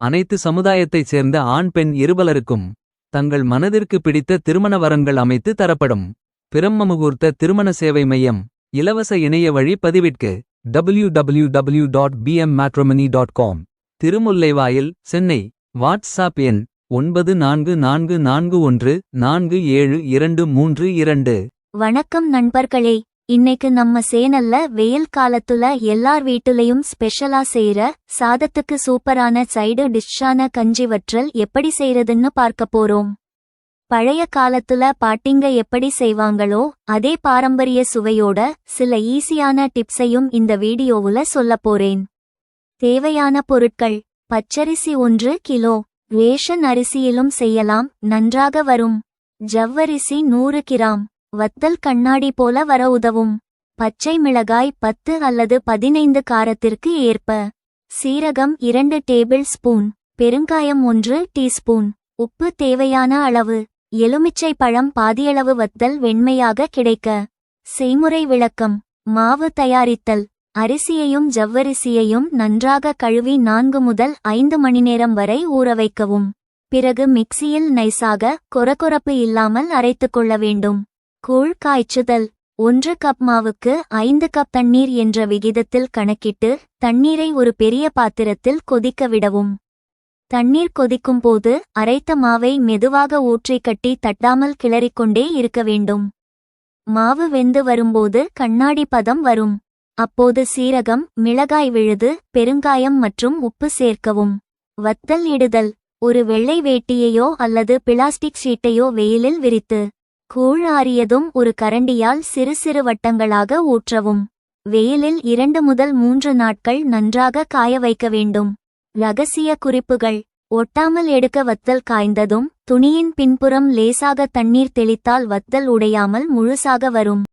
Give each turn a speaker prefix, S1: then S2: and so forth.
S1: அனைத்து சமுதாயத்தைச் சேர்ந்த ஆண் பெண் இருபலருக்கும் தங்கள் மனதிற்கு பிடித்த திருமண வரன்கள் அமைத்து தரப்படும். பிரம்மமுகூர்த்த திருமண சேவை மையம். இலவச இணைய வழி பதிவிற்கு www.bmmatrimony.com. திருமுல்லைவாயில், சென்னை. வாட்ஸ்ஆப் எண் 9444147232.
S2: வணக்கம் நண்பர்களே, இன்னைக்கு நம்ம சேனல்ல வெயில் காலத்துல எல்லார் வீட்டுலயும் ஸ்பெஷலா செய்யற சாதத்துக்கு சூப்பரான சைடு டிஷ்ஷான கஞ்சி வற்றல் எப்படி செய்யறதுன்னு பார்க்க போறோம். பழைய காலத்துல பாட்டிங்க எப்படி செய்வாங்களோ அதே பாரம்பரிய சுவையோட சில ஈஸியான டிப்ஸையும் இந்த வீடியோவுல சொல்லப் போறேன். தேவையான பொருட்கள்: பச்சரிசி 1 கிலோ. ரேஷன் அரிசியிலும் செய்யலாம், நன்றாக வரும். ஜவ்வரிசி 100 கிராம். வத்தல் கண்ணாடி போல வர உதவும். பச்சை மிளகாய் 10 அல்லது 15 காரத்திற்கு ஏற்ப. சீரகம் 2 டேபிள் ஸ்பூன். பெருங்காயம் 1 டீஸ்பூன். உப்பு தேவையான அளவு. எலுமிச்சை பழம் பாதியளவு. வத்தல் வெண்மையாக கிடைக்க. செய்முறை விளக்கம்: மாவு தயாரித்தல்: அரிசியையும் ஜவ்வரிசியையும் நன்றாக கழுவி 4 முதல் 5 மணி நேரம் வரை ஊறவைக்கவும். பிறகு மிக்சியில் நைஸாக கொரகொரப்பு இல்லாமல் அரைத்துக் கொள்ள வேண்டும். கூழ் காய்ச்சுதல்: 1 கப் மாவுக்கு 5 கப் தண்ணீர் என்ற விகிதத்தில் கணக்கிட்டு தண்ணீரை ஒரு பெரிய பாத்திரத்தில் கொதிக்க விடவும். தண்ணீர் கொதிக்கும் போது அரைத்த மாவை மெதுவாக ஊற்றி கட்டி தட்டாமல் கிளறிக்கொண்டே இருக்க வேண்டும். மாவு வெந்து வரும்போது கண்ணாடி பதம் வரும். அப்போது சீரகம், மிளகாய் விழுது, பெருங்காயம் மற்றும் உப்பு சேர்க்கவும். வத்தல் இடுதல்: ஒரு வெள்ளை வேட்டியையோ அல்லது பிளாஸ்டிக் ஷீட்டையோ வெயிலில் விரித்து கூழ் ஆறியதும் ஒரு கரண்டியால் சிறு சிறு வட்டங்களாக ஊற்றவும். வெயிலில் 2 முதல் 3 நாட்கள் நன்றாக காய வைக்க வேண்டும். ரகசிய குறிப்புகள்: ஒட்டாமல் எடுக்க. வத்தல் காய்ந்ததும் துணியின் பின்புறம் லேசாக தண்ணீர் தெளித்தால் வத்தல் உடையாமல் முழுசாக வரும்.